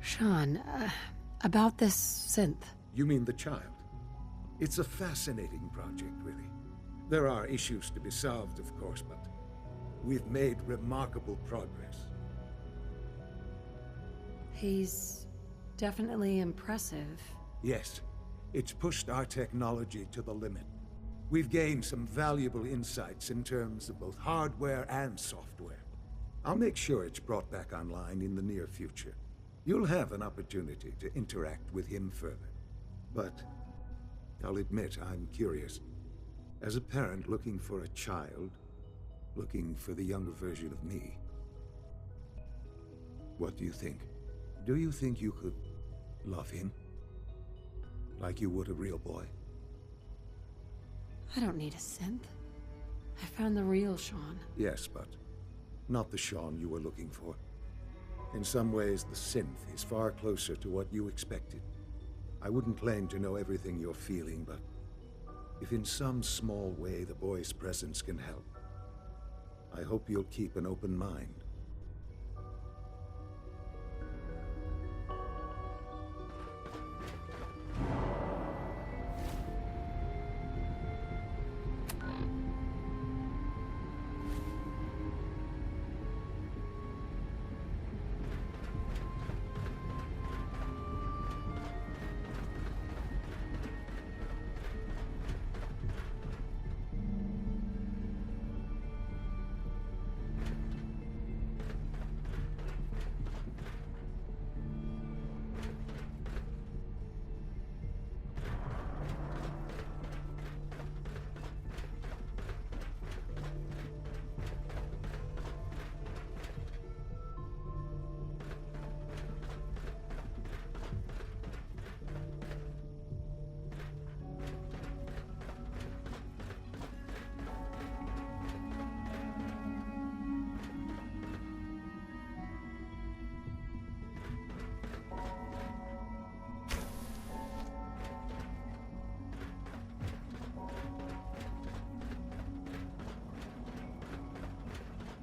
Sean, about this synth. You mean the child? It's a fascinating project, really. There are issues to be solved, of course, but we've made remarkable progress. He's definitely impressive. Yes, it's pushed our technology to the limit. We've gained some valuable insights in terms of both hardware and software. I'll make sure it's brought back online in the near future. You'll have an opportunity to interact with him further. But I'll admit I'm curious. As a parent looking for a child, looking for the younger version of me, what do you think? Do you think you could love him? Like you would a real boy? I don't need a synth. I found the real Sean. Yes, but not the Sean you were looking for. In some ways, the synth is far closer to what you expected. I wouldn't claim to know everything you're feeling, but if in some small way the boy's presence can help, I hope you'll keep an open mind.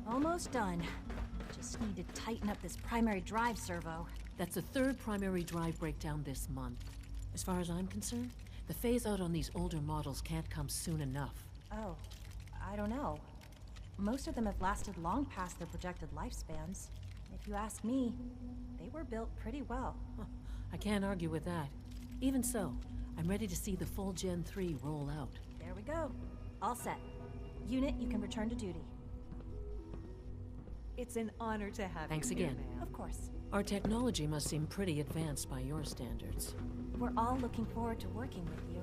Almost done. Just need to tighten up this primary drive servo. That's the third primary drive breakdown this month. As far as I'm concerned, the phase-out on these older models can't come soon enough. Oh, I don't know. Most of them have lasted long past their projected lifespans. If you ask me, they were built pretty well. Huh, I can't argue with that. Even so, I'm ready to see the full Gen 3 roll out. There we go. All set. Unit, you can return to duty. It's an honor to have Thanks you here, again. ma'am. Of course. Our technology must seem pretty advanced by your standards. We're all looking forward to working with you.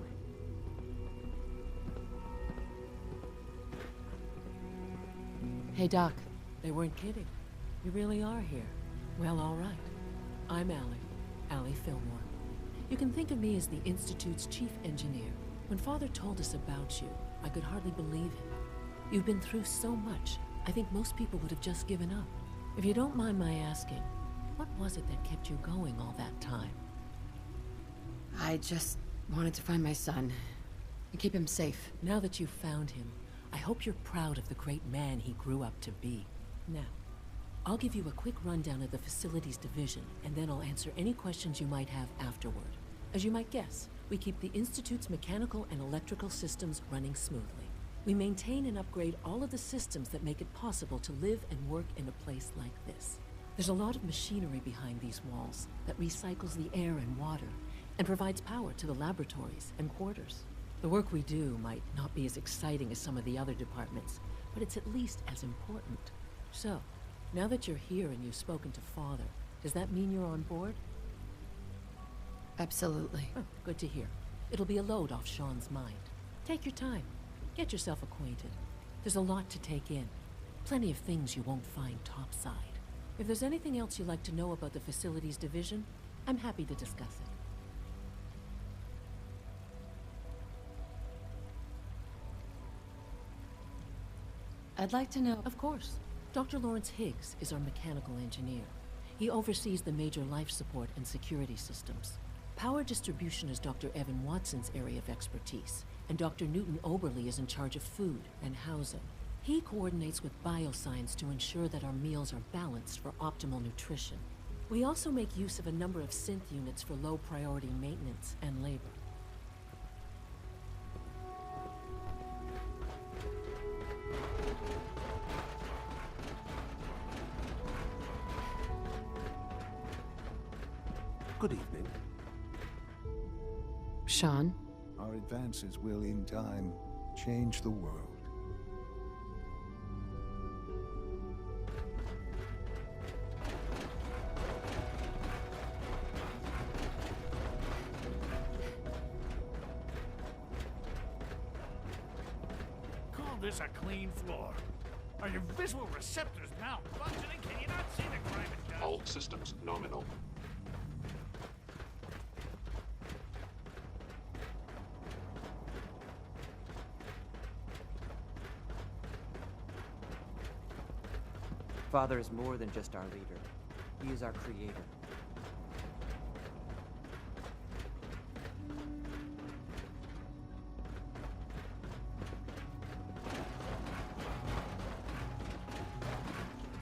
Hey, Doc. They weren't kidding. You really are here. Well, all right. I'm Allie Fillmore. You can think of me as the Institute's chief engineer. When Father told us about you, I could hardly believe it. You've been through so much, I think most people would have just given up. If you don't mind my asking, what was it that kept you going all that time? I just wanted to find my son and keep him safe. Now that you've found him, I hope you're proud of the great man he grew up to be. Now, I'll give you a quick rundown of the Facilities Division, and then I'll answer any questions you might have afterward. As you might guess, we keep the Institute's mechanical and electrical systems running smoothly. We maintain and upgrade all of the systems that make it possible to live and work in a place like this. There's a lot of machinery behind these walls that recycles the air and water and provides power to the laboratories and quarters. The work we do might not be as exciting as some of the other departments, but it's at least as important. So, now that you're here and you've spoken to Father, does that mean you're on board? Absolutely. Oh, good to hear. It'll be a load off Sean's mind. Take your time. Get yourself acquainted. There's a lot to take in. Plenty of things you won't find topside. If there's anything else you'd like to know about the Facilities Division, I'm happy to discuss it. I'd like to know... Of course. Dr. Lawrence Higgs is our mechanical engineer. He oversees the major life support and security systems. Power distribution is Dr. Evan Watson's area of expertise, and Dr. Newton Oberly is in charge of food and housing. He coordinates with bioscience to ensure that our meals are balanced for optimal nutrition. We also make use of a number of synth units for low-priority maintenance and labor. Good evening. Sean? Our advances will, in time, change the world. Call this a clean floor. Are your visual receptors malfunctioning? Can you not see the crime it does? All systems nominal. Father is more than just our leader. He is our creator.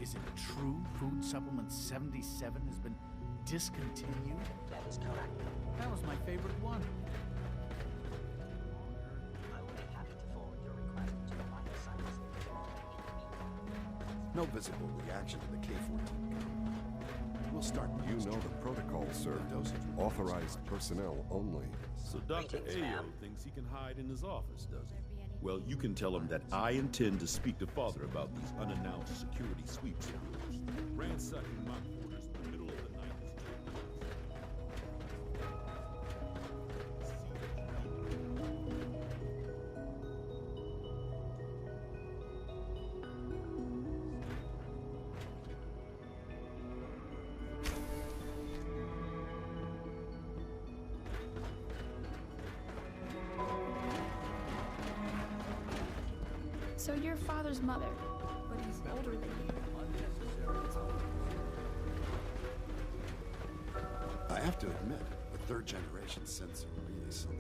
Is it true Food Supplement 77 has been discontinued? That is correct. That was my favorite one. I will be happy to forward your request to the vital science. No visible reaction to the K-14 gun. We'll start. You know the protocol, sir. Authorized personnel only. So Dr. Greetings, Ayo ma'am. thinks he can hide in his office, does he? Well, you can tell him that I intend to speak to Father about these unannounced security sweeps of yours. Ransacking my quarters in the middle of the night is too So you're Father's mother, but he's older than you. I have to admit, the third-generation synths are really something.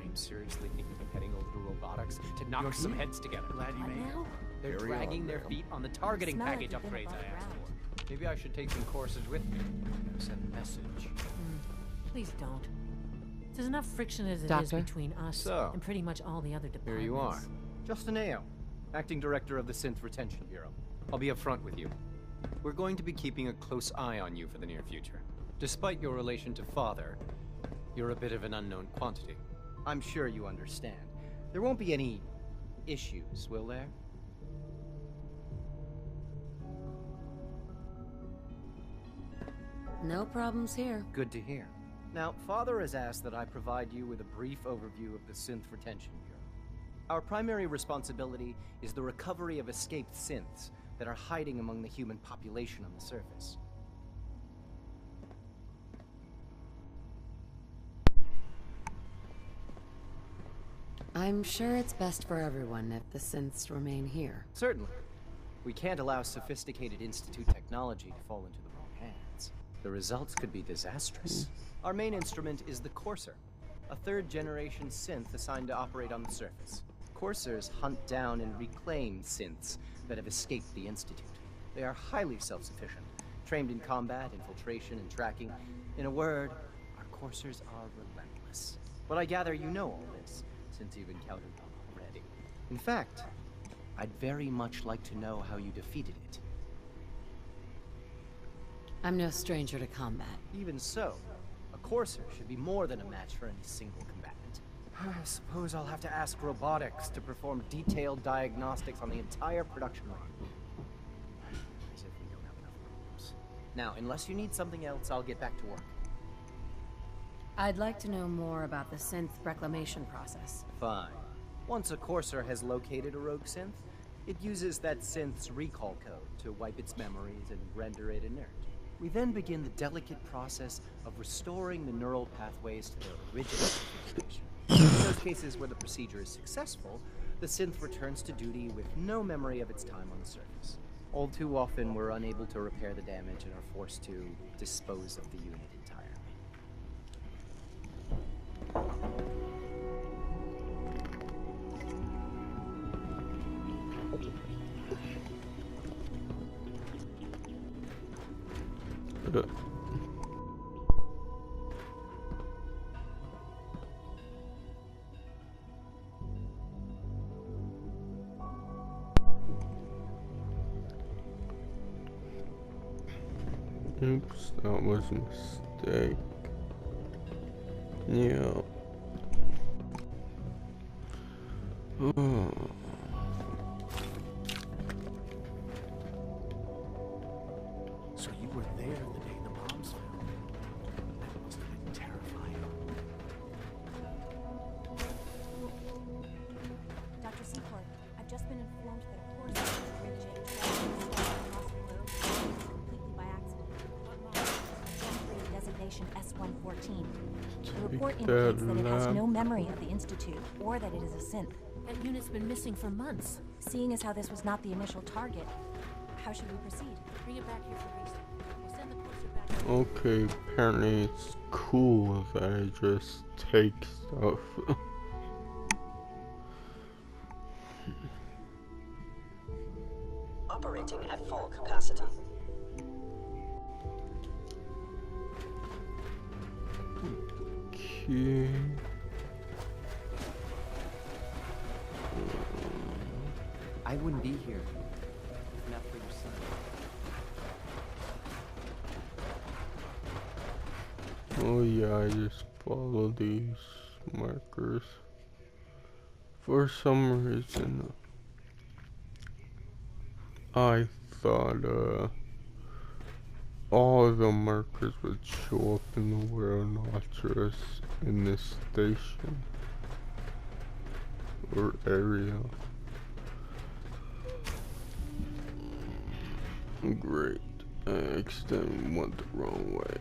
I'm seriously thinking of heading over to robotics to knock some heads together. Glad you made it. They're Carry dragging on, their ma'am. feet on the targeting Smell like package you've been upgrades above I asked ground. for. Maybe I should take some courses with me. Send a message. Please don't. There's enough friction as it is Doctor? between us So, and pretty much all the other Here departments. you are. Justin Ayo, Acting Director of the Synth Retention Bureau. I'll be upfront with you. We're going to be keeping a close eye on you for the near future. Despite your relation to Father, you're a bit of an unknown quantity. I'm sure you understand. There won't be any issues, will there? No problems here. Good to hear. Now, Father has asked that I provide you with a brief overview of the Synth Retention Bureau. Our primary responsibility is the recovery of escaped synths that are hiding among the human population on the surface. I'm sure it's best for everyone if the synths remain here. Certainly. We can't allow sophisticated Institute technology to fall into the wrong hands. The results could be disastrous. Our main instrument is the Courser, a third-generation synth assigned to operate on the surface. Coursers hunt down and reclaim synths that have escaped the Institute. They are highly self-sufficient, trained in combat, infiltration, and tracking. In a word, our Coursers are relentless. But I gather you know all this, since you've encountered them already. In fact, I'd very much like to know how you defeated it. I'm no stranger to combat. Even so, a Courser should be more than a match for any single combatant. I suppose I'll have to ask robotics to perform detailed diagnostics on the entire production line. As if we don't have enough problems. Now, unless you need something else, I'll get back to work. I'd like to know more about the synth reclamation process. Fine. Once a Courser has located a rogue synth, it uses that synth's recall code to wipe its memories and render it inert. We then begin the delicate process of restoring the neural pathways to their original configuration. In those cases where the procedure is successful, the synth returns to duty with no memory of its time on the surface. All too often, we're unable to repair the damage and are forced to dispose of the unit entirely. Oops, that was a mistake. Yeah. Oh. So you were there the day the bombs fell. That must have been terrifying. Dr. Seaport, I've just been informed that a horse has been breaching across the globe completely by accident. Temporary designation S-114. The report indicates that it has no memory of the Institute, or that it is a synth. That unit's been missing for months. Seeing as how this was not the initial target, how should we proceed? Bring it back here for research. We'll send the courser back. Okay, apparently it's cool that I just take stuff. Operating at full capacity. Okay. I wouldn't be here if not for your son. Oh yeah, I just follow these markers. For some reason, I thought all of the markers would show up in the world, not just in this station or area. Great, I accidentally went the wrong way.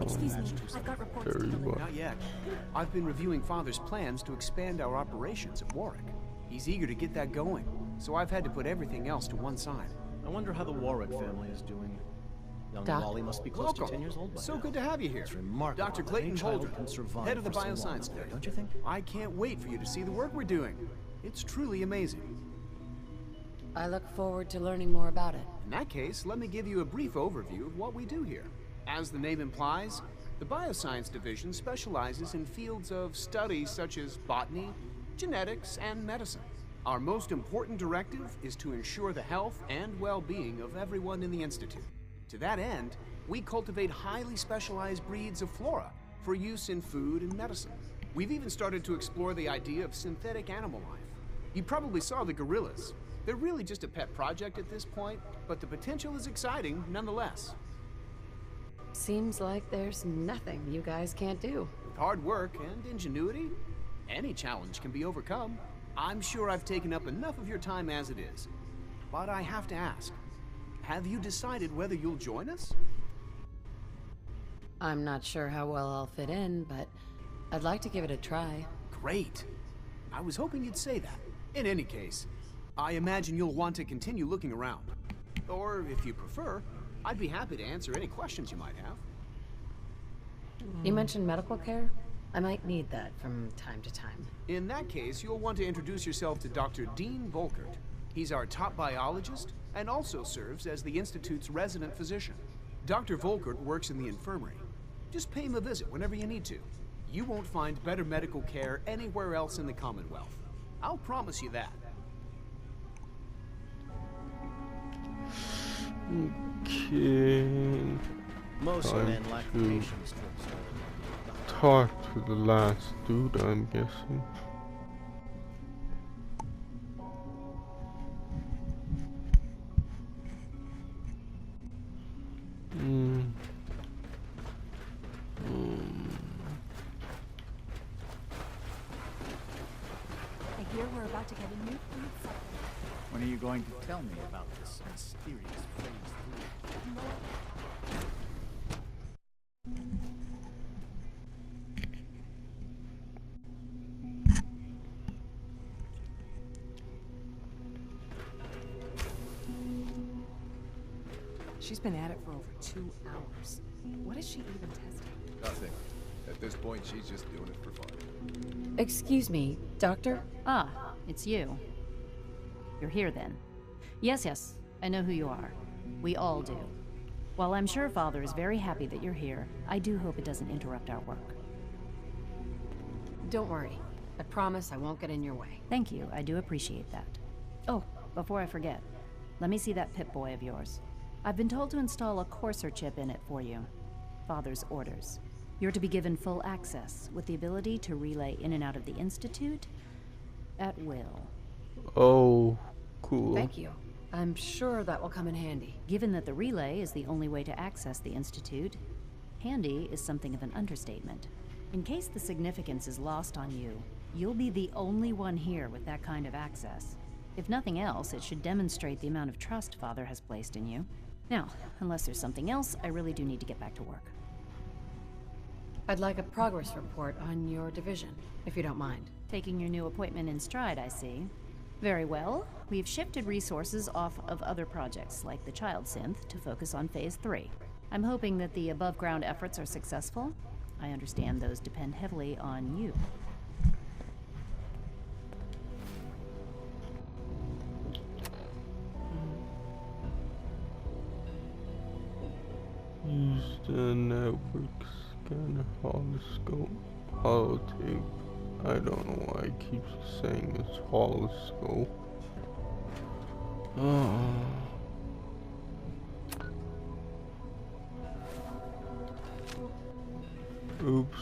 Excuse me, I've got reports to deliver. Not yet. I've been reviewing Father's plans to expand our operations at Warwick. He's eager to get that going, so I've had to put everything else to one side. I wonder how the Warwick family is doing. Young Doc. Wally must be close to 10 years old by So now. good to have you here. It's remarkable. Dr. that Clayton any child Holdren, can survive head of the for so long Bioscience up there, Division. don't you think? I can't wait for you to see the work we're doing. It's truly amazing. I look forward to learning more about it. In that case, let me give you a brief overview of what we do here. As the name implies, the Bioscience Division specializes in fields of study such as botany, genetics, and medicine. Our most important directive is to ensure the health and well-being of everyone in the Institute. To that end, we cultivate highly specialized breeds of flora for use in food and medicine. We've even started to explore the idea of synthetic animal life. You probably saw the gorillas. They're really just a pet project at this point, but the potential is exciting nonetheless. Seems like there's nothing you guys can't do. With hard work and ingenuity, any challenge can be overcome. I'm sure I've taken up enough of your time as it is. But I have to ask, have you decided whether you'll join us? I'm not sure how well I'll fit in, but I'd like to give it a try. Great. I was hoping you'd say that. In any case, I imagine you'll want to continue looking around. Or, if you prefer, I'd be happy to answer any questions you might have. You mentioned medical care? I might need that from time to time. In that case, you'll want to introduce yourself to Dr. Dean Volkert. He's our top biologist and also serves as the Institute's resident physician. Dr. Volkert works in the infirmary. Just pay him a visit whenever you need to. You won't find better medical care anywhere else in the Commonwealth. I'll promise you that. Okay. Most Time men lack to patience to observe. talk to the last dude, I'm guessing. I hear we're about to get a new food supplement. When are you going to tell me about this mysterious phase 3? She's been at it for over 2 hours. What is she even testing? Nothing. At this point, she's just doing it for fun. Excuse me, Doctor? Ah, it's you. You're here then. Yes, I know who you are. We all do. While I'm sure Father is very happy that you're here, I do hope it doesn't interrupt our work. Don't worry. I promise I won't get in your way. Thank you, I do appreciate that. Oh, before I forget, let me see that Pip-Boy of yours. I've been told to install a Courser chip in it for you. Father's orders. You're to be given full access, with the ability to relay in and out of the Institute at will. Oh, cool. Thank you. I'm sure that will come in handy. Given that the relay is the only way to access the Institute, handy is something of an understatement. In case the significance is lost on you, you'll be the only one here with that kind of access. If nothing else, it should demonstrate the amount of trust Father has placed in you. Now, unless there's something else, I really do need to get back to work. I'd like a progress report on your division, if you don't mind. Taking your new appointment in stride, I see. Very well. We've shifted resources off of other projects, like the Child Synth, to focus on Phase 3. I'm hoping that the above-ground efforts are successful. I understand those depend heavily on you. Use the network scanner holoscope. Holotape. I don't know why I keep saying it's holoscope. Oops.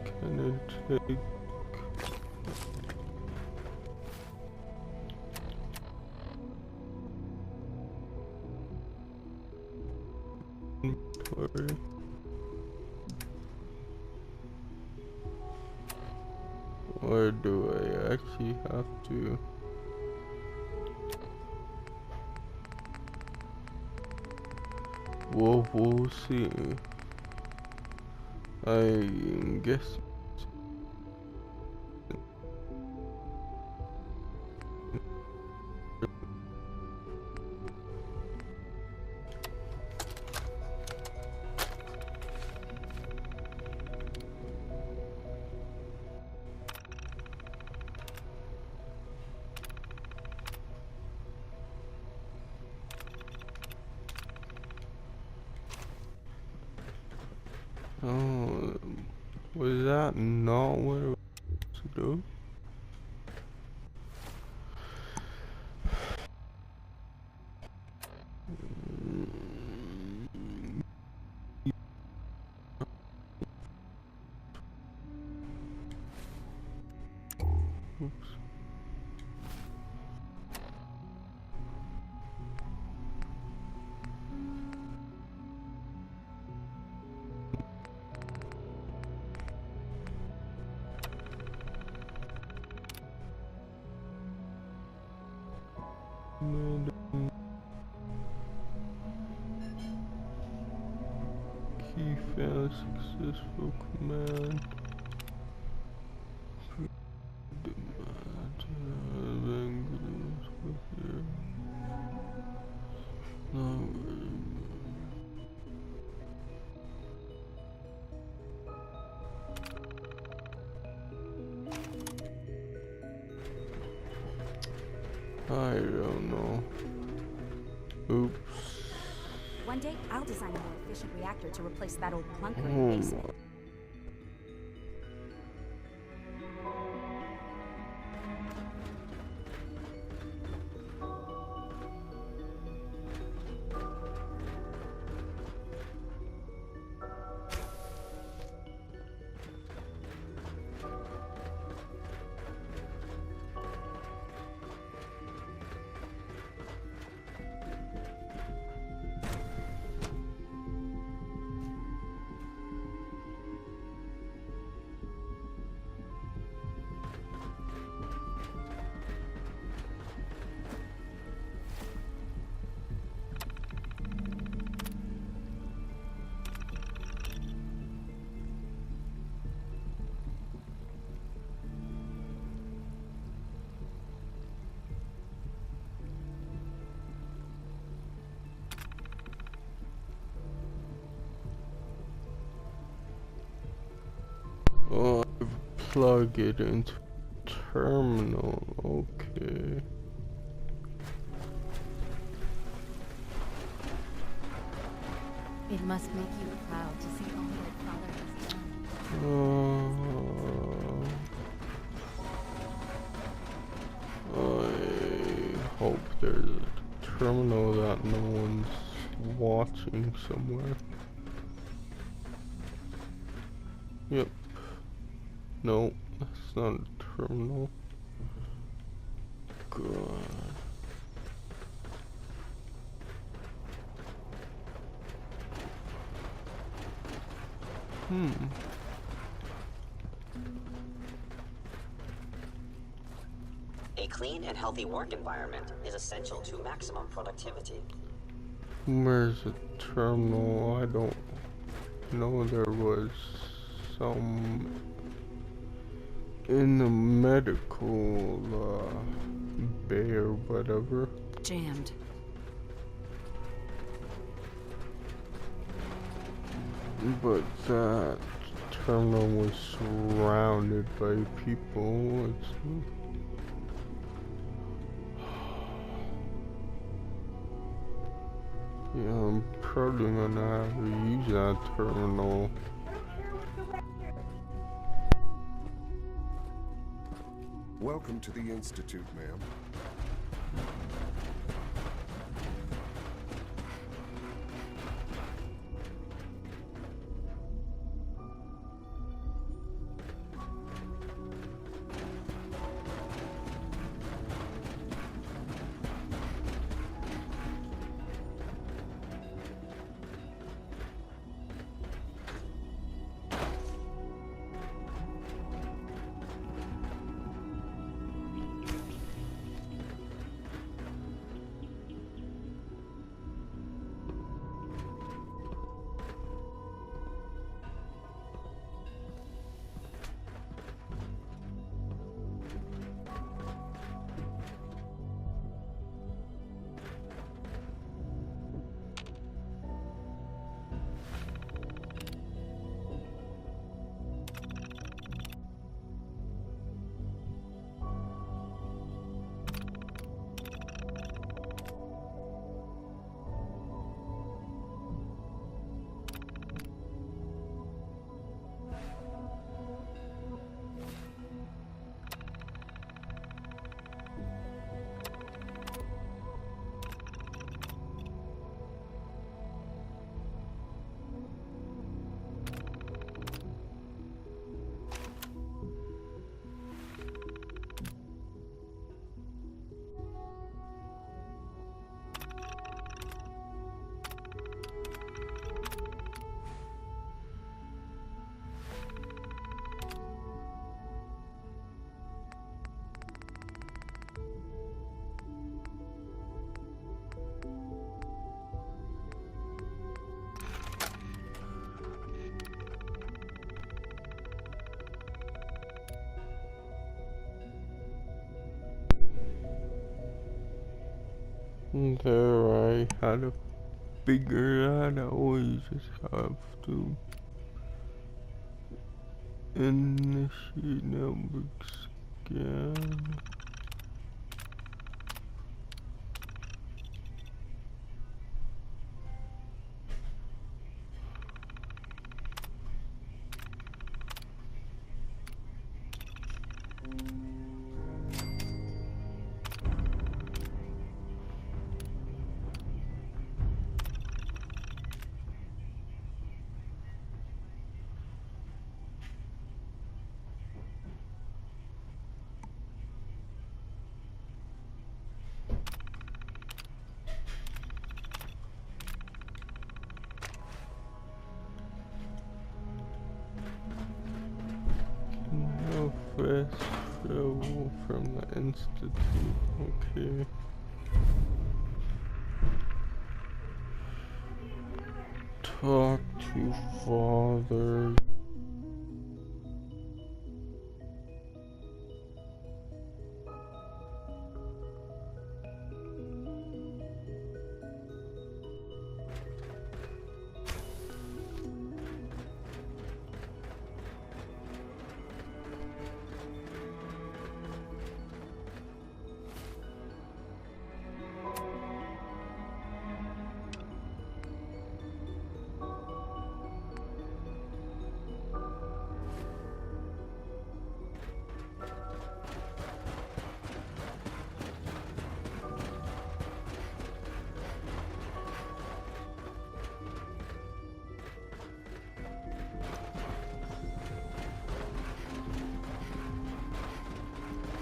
Can I take... inventory? Or do I actually have to? Well, we'll see. I guess. Oh, was that not what I was supposed to do? Oops. Key failed successful command. I don't know. Oops. One day, I'll design a more efficient reactor to replace that old clunker in the basement. plug it into terminal. Okay. It must make you proud to see all your father has done. I hope there's a terminal that no one's watching somewhere. Yep. No, that's not a terminal. God. A clean and healthy work environment is essential to maximum productivity. Where's the terminal? I don't know. There was some in the medical bay or whatever. Jammed. But that terminal was surrounded by people. Yeah, I'm probably gonna have to use that terminal. Welcome to the Institute, ma'am. There, I had to figure that I always just have to initiate network scan. No fast travel from the Institute. Okay. Talk to father.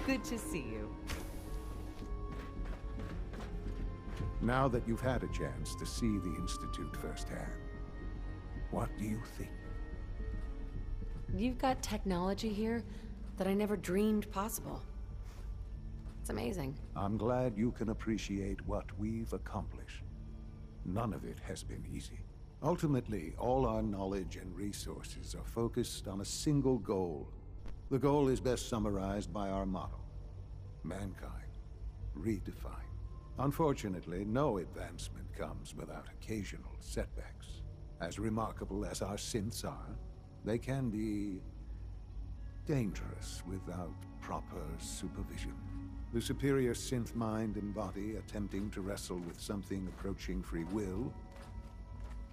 Good to see you. Now that you've had a chance to see the Institute firsthand, what do you think? You've got technology here that I never dreamed possible. It's amazing. I'm glad you can appreciate what we've accomplished. None of it has been easy. Ultimately, all our knowledge and resources are focused on a single goal. The goal is best summarized by our motto: mankind, redefined. Unfortunately, no advancement comes without occasional setbacks. As remarkable as our synths are, they can be dangerous without proper supervision. The superior synth mind and body attempting to wrestle with something approaching free will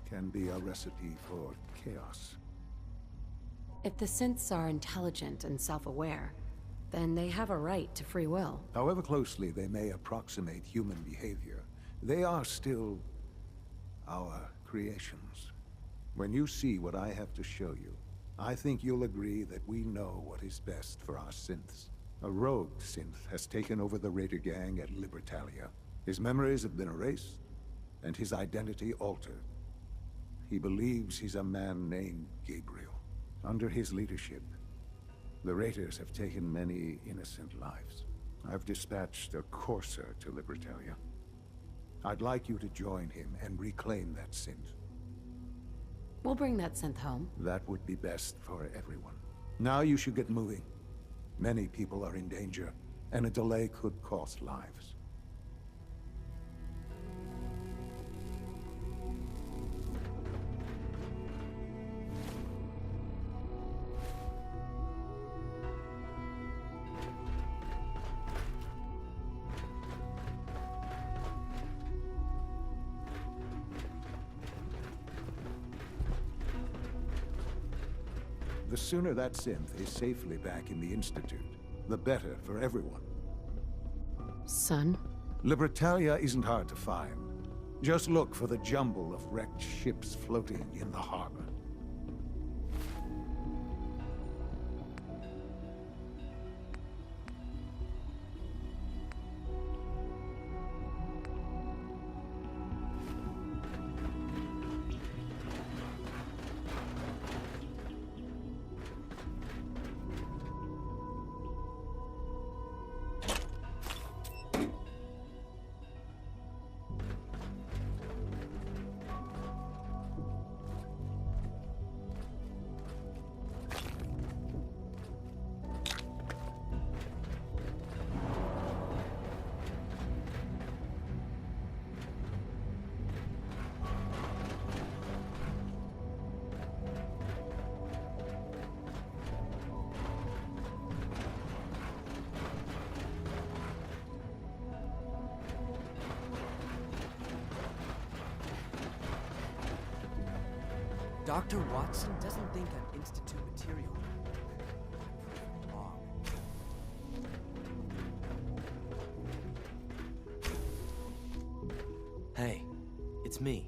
can be a recipe for chaos. If the synths are intelligent and self-aware, then they have a right to free will. However closely they may approximate human behavior, they are still our creations. When you see what I have to show you, I think you'll agree that we know what is best for our synths. A rogue synth has taken over the Raider gang at Libertalia. His memories have been erased, and his identity altered. He believes he's a man named Gabriel. Under his leadership, the Raiders have taken many innocent lives. I've dispatched a courser to Libertalia. I'd like you to join him and reclaim that synth. We'll bring that synth home. That would be best for everyone. Now you should get moving. Many people are in danger, and a delay could cost lives. The sooner that synth is safely back in the Institute, the better for everyone. Son? Libertalia isn't hard to find. Just look for the jumble of wrecked ships floating in the harbor. Dr. Watson doesn't think I'm Institute material. Wrong. Hey, it's me.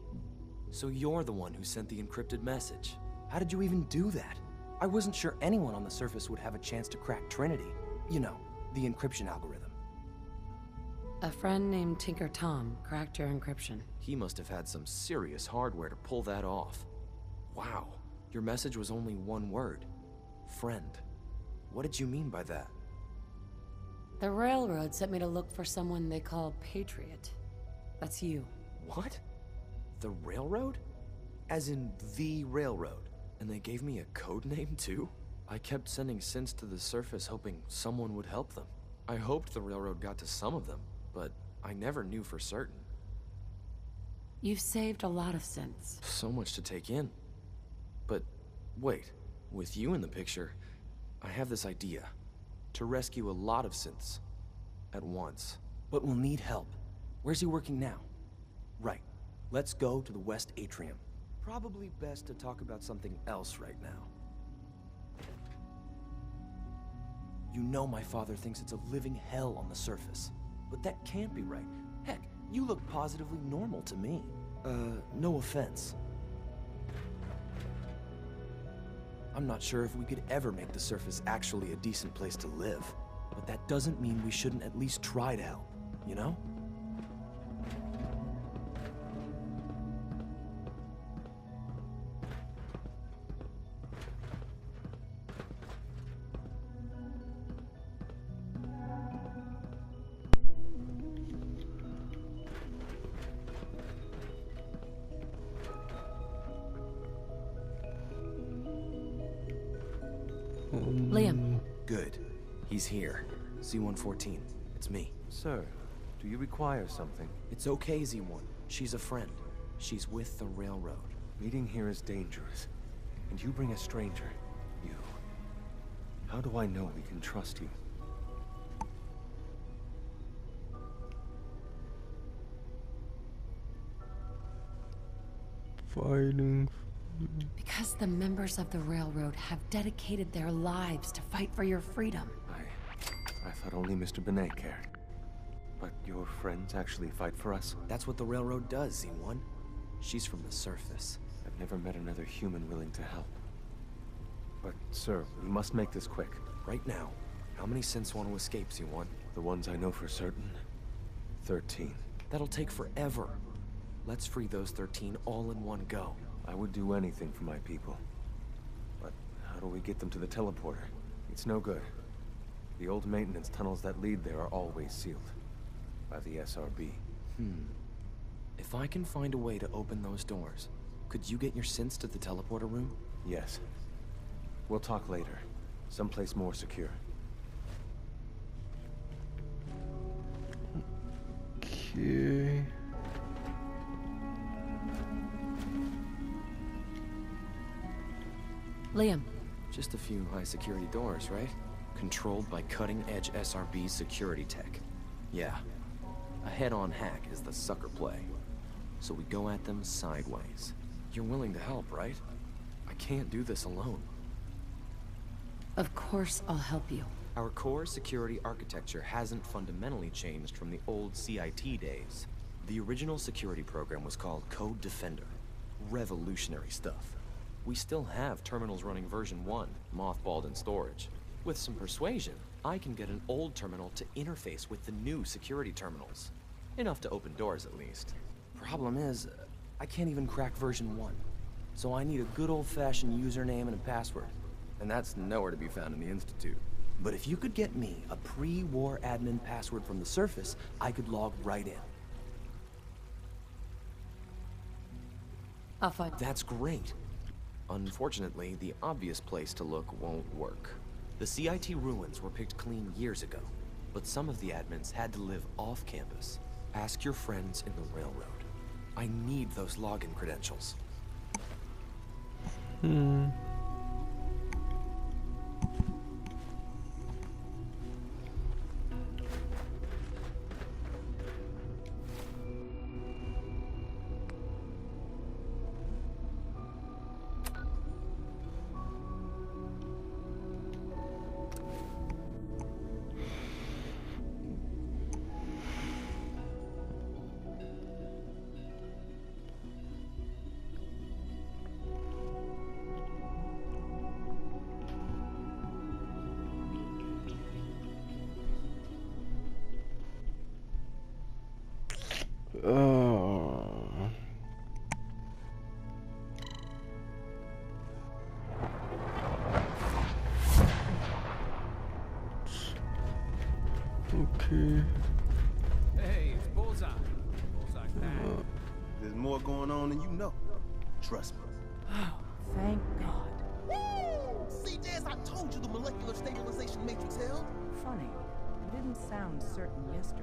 So you're the one who sent the encrypted message. How did you even do that? I wasn't sure anyone on the surface would have a chance to crack Trinity. You know, the encryption algorithm. A friend named Tinker Tom cracked your encryption. He must have had some serious hardware to pull that off. Wow, your message was only one word. Friend. What did you mean by that? The Railroad sent me to look for someone they call Patriot. That's you. What? The Railroad? As in the Railroad? And they gave me a code name too? I kept sending synths to the surface hoping someone would help them. I hoped the Railroad got to some of them, but I never knew for certain. You've saved a lot of synths. So much to take in. But wait, with you in the picture, I have this idea. To rescue a lot of synths at once. But we'll need help. Where's he working now? Right. Let's go to the West Atrium. Probably best to talk about something else right now. You know my father thinks it's a living hell on the surface. But that can't be right. Heck, you look positively normal to me. No offense. I'm not sure if we could ever make the surface actually a decent place to live. But that doesn't mean we shouldn't at least try to help, you know? Liam. Good. He's here. Z-114. It's me. Sir, do you require something? It's okay, Z1. She's a friend. She's with the railroad. Meeting here is dangerous. And you bring a stranger. You. How do I know we can trust you? Fighting. Because the members of the railroad have dedicated their lives to fight for your freedom. I thought only Mr. Benet cared. But your friends actually fight for us? That's what the railroad does, Z1. She's from the surface. I've never met another human willing to help. But, sir, we must make this quick. Right now, how many synths want to escape, Z1? The ones I know for certain? 13. That'll take forever. Let's free those 13 all in one go. I would do anything for my people. But how do we get them to the teleporter? It's no good. The old maintenance tunnels that lead there are always sealed. By the SRB. If I can find a way to open those doors, could you get your synths to the teleporter room? Yes. We'll talk later. Someplace more secure. Okay. Liam. Just a few high security doors, right? Controlled by cutting-edge SRB security tech. Yeah. A head-on hack is the sucker play. So we go at them sideways. You're willing to help, right? I can't do this alone. Of course I'll help you. Our core security architecture hasn't fundamentally changed from the old CIT days. The original security program was called Code Defender. Revolutionary stuff. We still have terminals running version 1, mothballed in storage. With some persuasion, I can get an old terminal to interface with the new security terminals. Enough to open doors, at least. Problem is, I can't even crack version 1. So I need a good old-fashioned username and a password. And that's nowhere to be found in the Institute. But if you could get me a pre-war admin password from the surface, I could log right in. I'll find. That's great. Unfortunately, the obvious place to look won't work. The CIT ruins were picked clean years ago, but some of the admins had to live off campus. Ask your friends in the railroad. I need those login credentials. Okay. Hey, it's Bullseye. Bullseye back. There's more going on than you know. Trust me. Oh, thank God. Woo! See, Jazz, I told you the molecular stabilization matrix held. Funny. You didn't sound certain yesterday.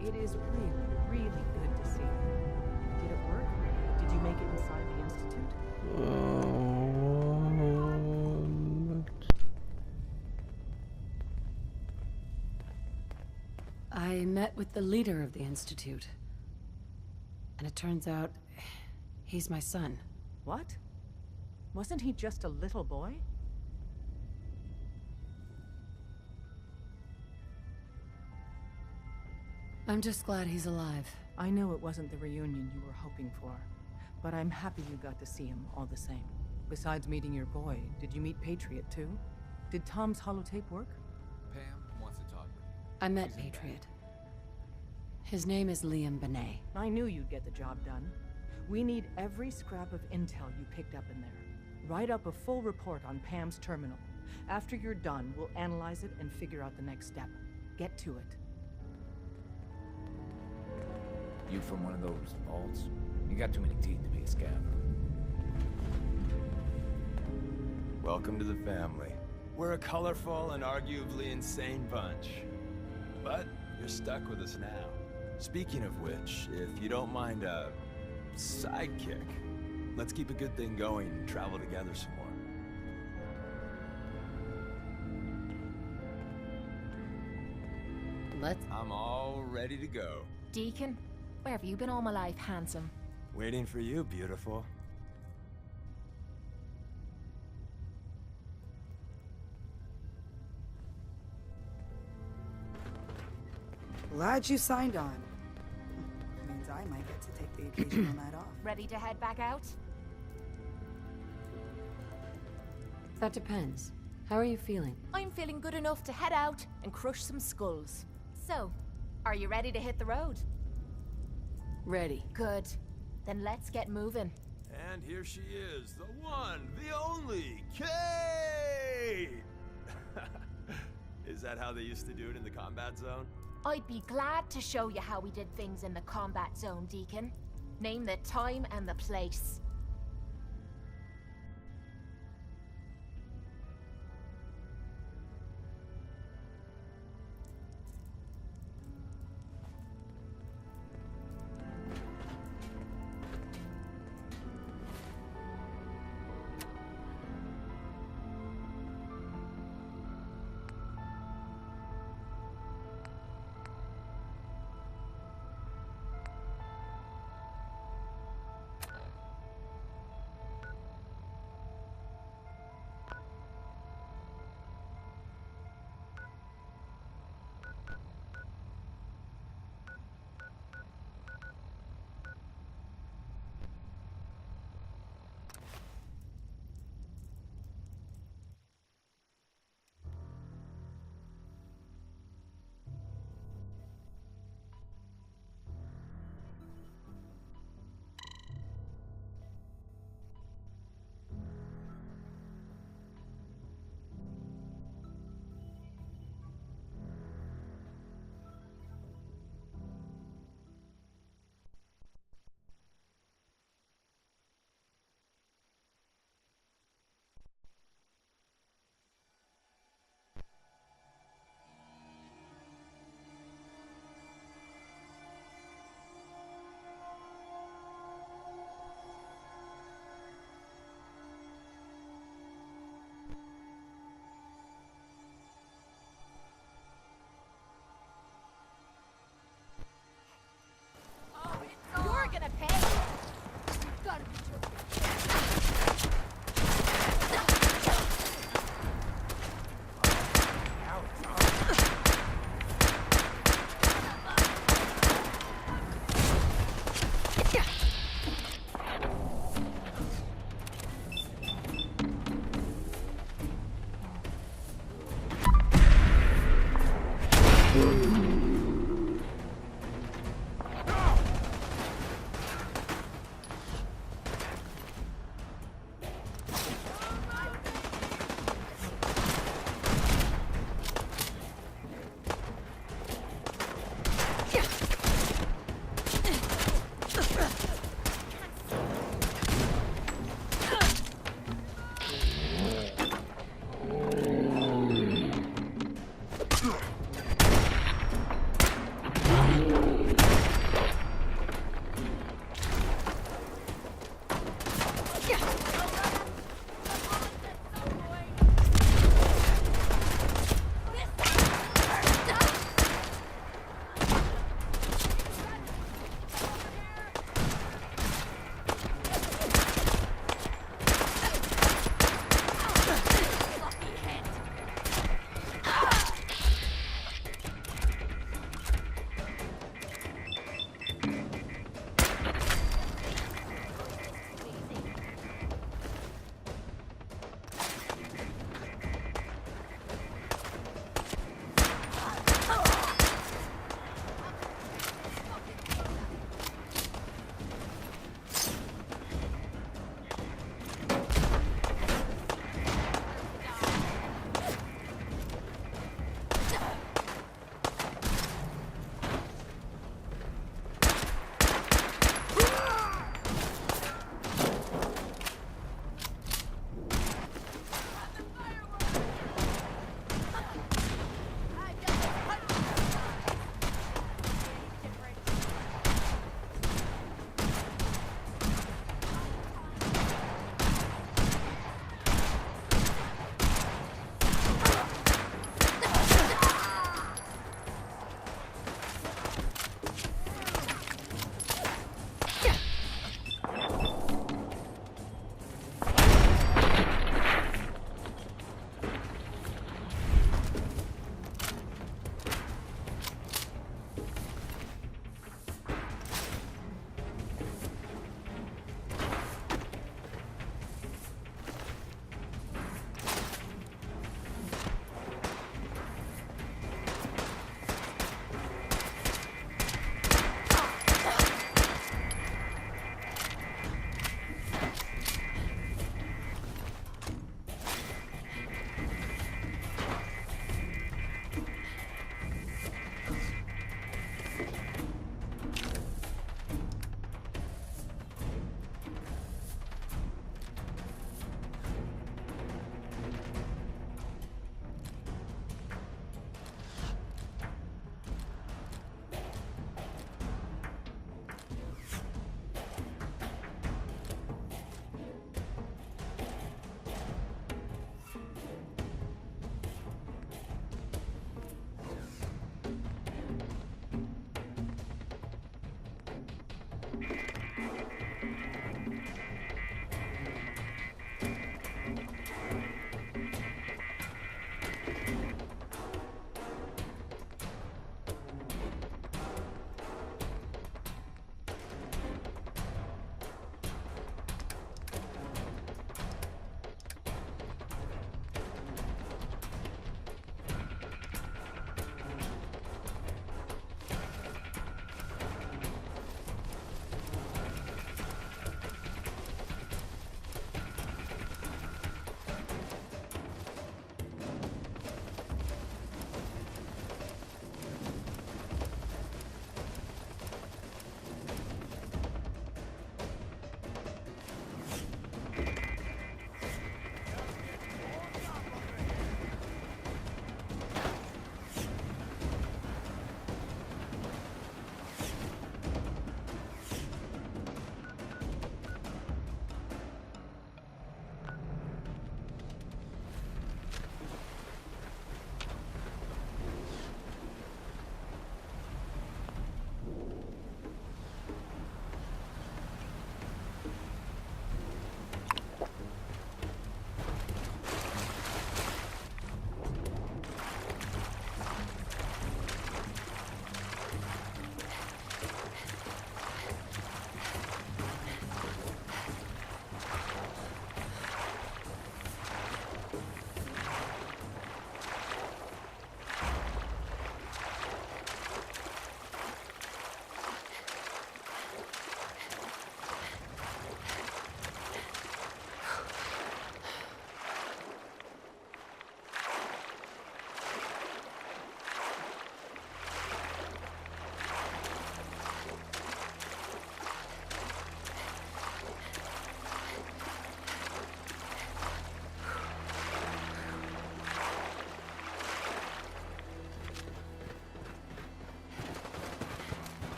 It is really, really good to see you. Did it work? Did you make it inside the Institute? I met with the leader of the Institute. And it turns out, he's my son. What? Wasn't he just a little boy? I'm just glad he's alive. I know it wasn't the reunion you were hoping for, but I'm happy you got to see him all the same. Besides meeting your boy, did you meet Patriot too? Did Tom's holotape work? Pam wants to talk I met Patriot. His name is Liam Benet. I knew you'd get the job done. We need every scrap of intel you picked up in there. Write up a full report on Pam's terminal. After you're done, we'll analyze it and figure out the next step. Get to it. You from one of those vaults? You got too many teeth to be a scav. Welcome to the family. We're a colorful and arguably insane bunch. But you're stuck with us now. Speaking of which, if you don't mind a sidekick, let's keep a good thing going and travel together some more. I'm all ready to go. Deacon, where have you been all my life, handsome? Waiting for you, beautiful. Glad you signed on. Means I might get to take the occasional night off. Ready to head back out? That depends. How are you feeling? I'm feeling good enough to head out and crush some skulls. So, are you ready to hit the road? Ready. Good. Then let's get moving. And here she is, the one, the only, Kate! Is that how they used to do it in the combat zone? I'd be glad to show you how we did things in the combat zone, Deacon. Name the time and the place. You're gonna pay! You've gotta be joking.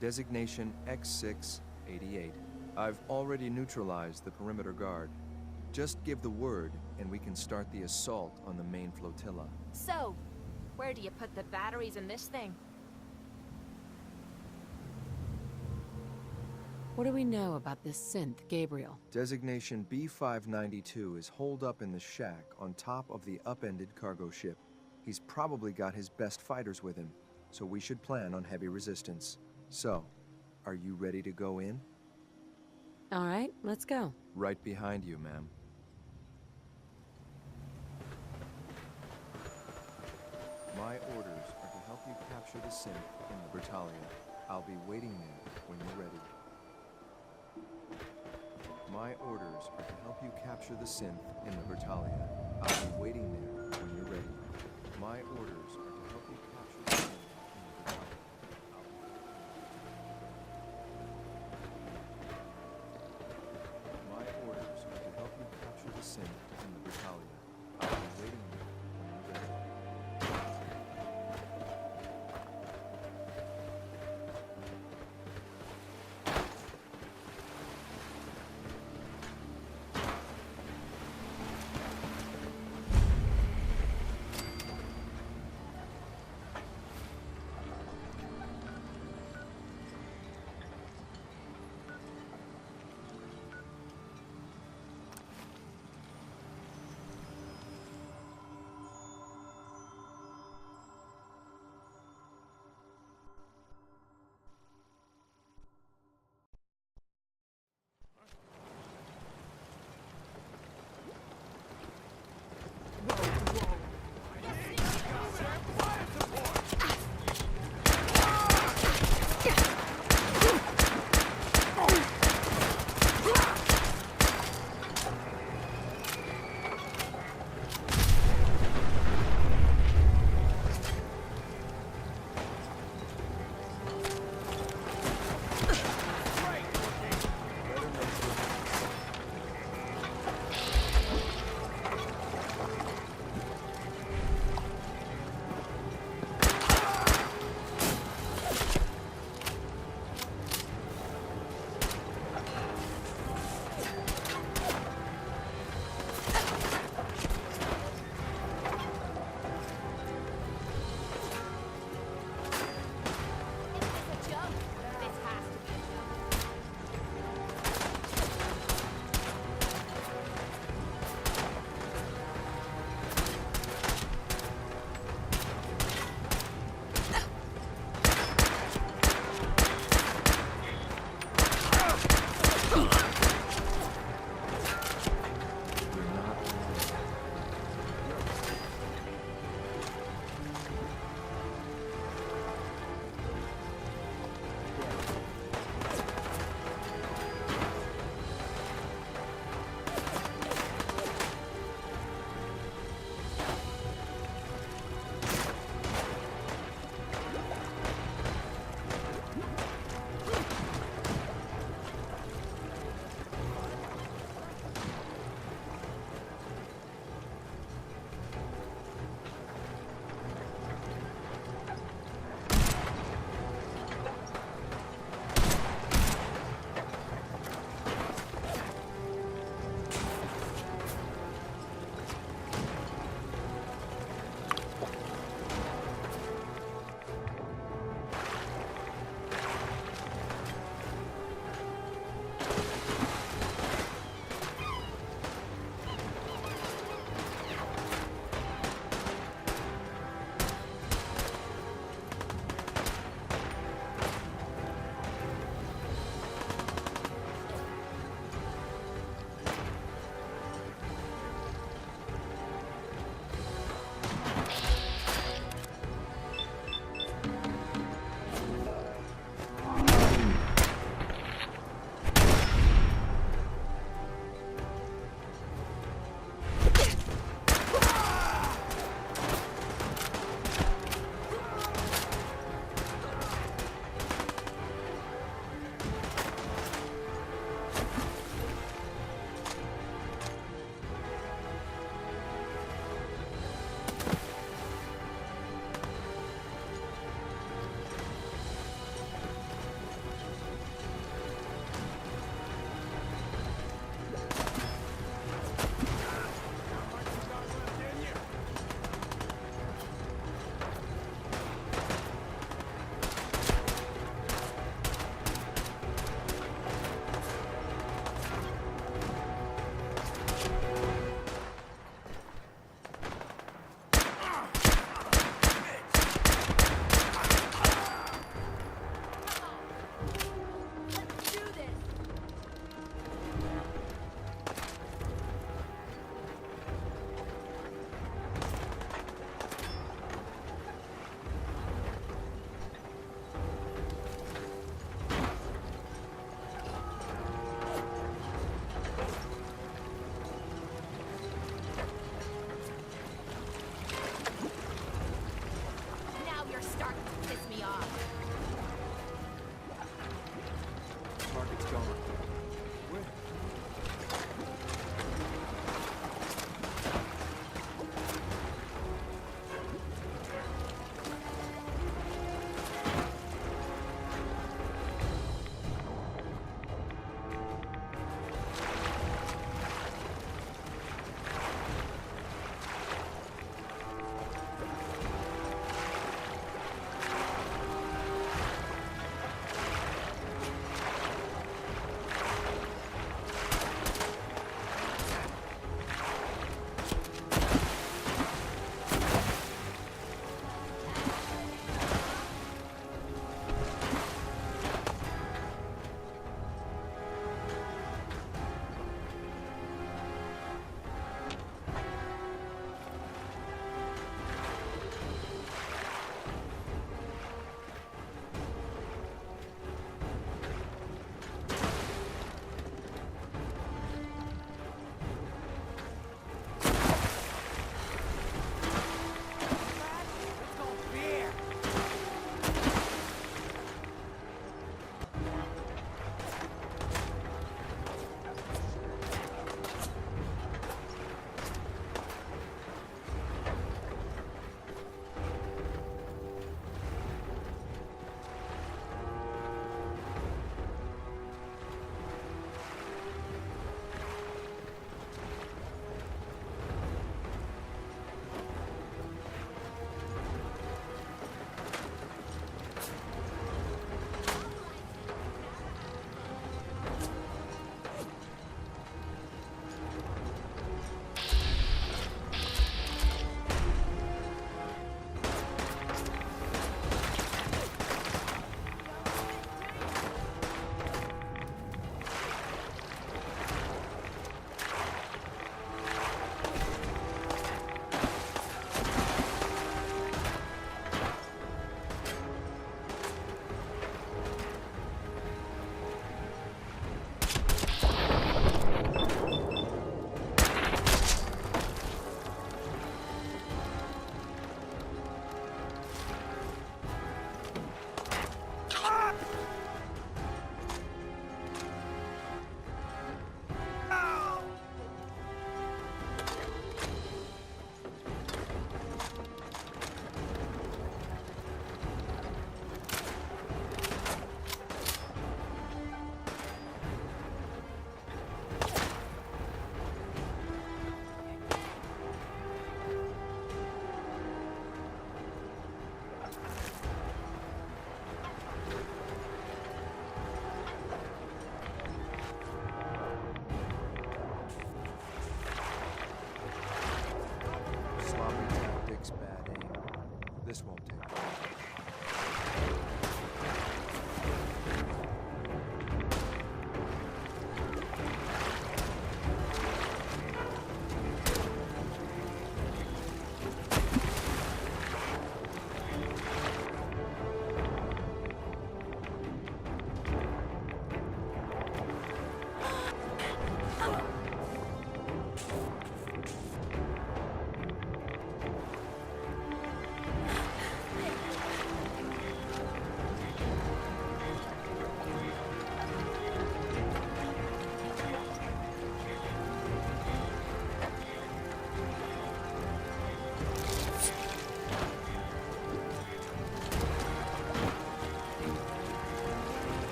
Designation X688. I've already neutralized the perimeter guard. Just give the word, and we can start the assault on the main flotilla. So, where do you put the batteries in this thing? What do we know about this synth, Gabriel? Designation B592 is holed up in the shack on top of the upended cargo ship. He's probably got his best fighters with him, so we should plan on heavy resistance. So, are you ready to go in? All right, let's go. Right behind you, ma'am. My orders are to help you capture the synth in the Bertalia. I'll be waiting there when you're ready. My orders are to help you capture the synth in the Bertalia. I'll be waiting there when you're ready. My orders are to help you capture the synth in the Bertalia. My orders are to help you capture the synth in the Bertalia. I'll be waiting there when you're ready. This won't take long.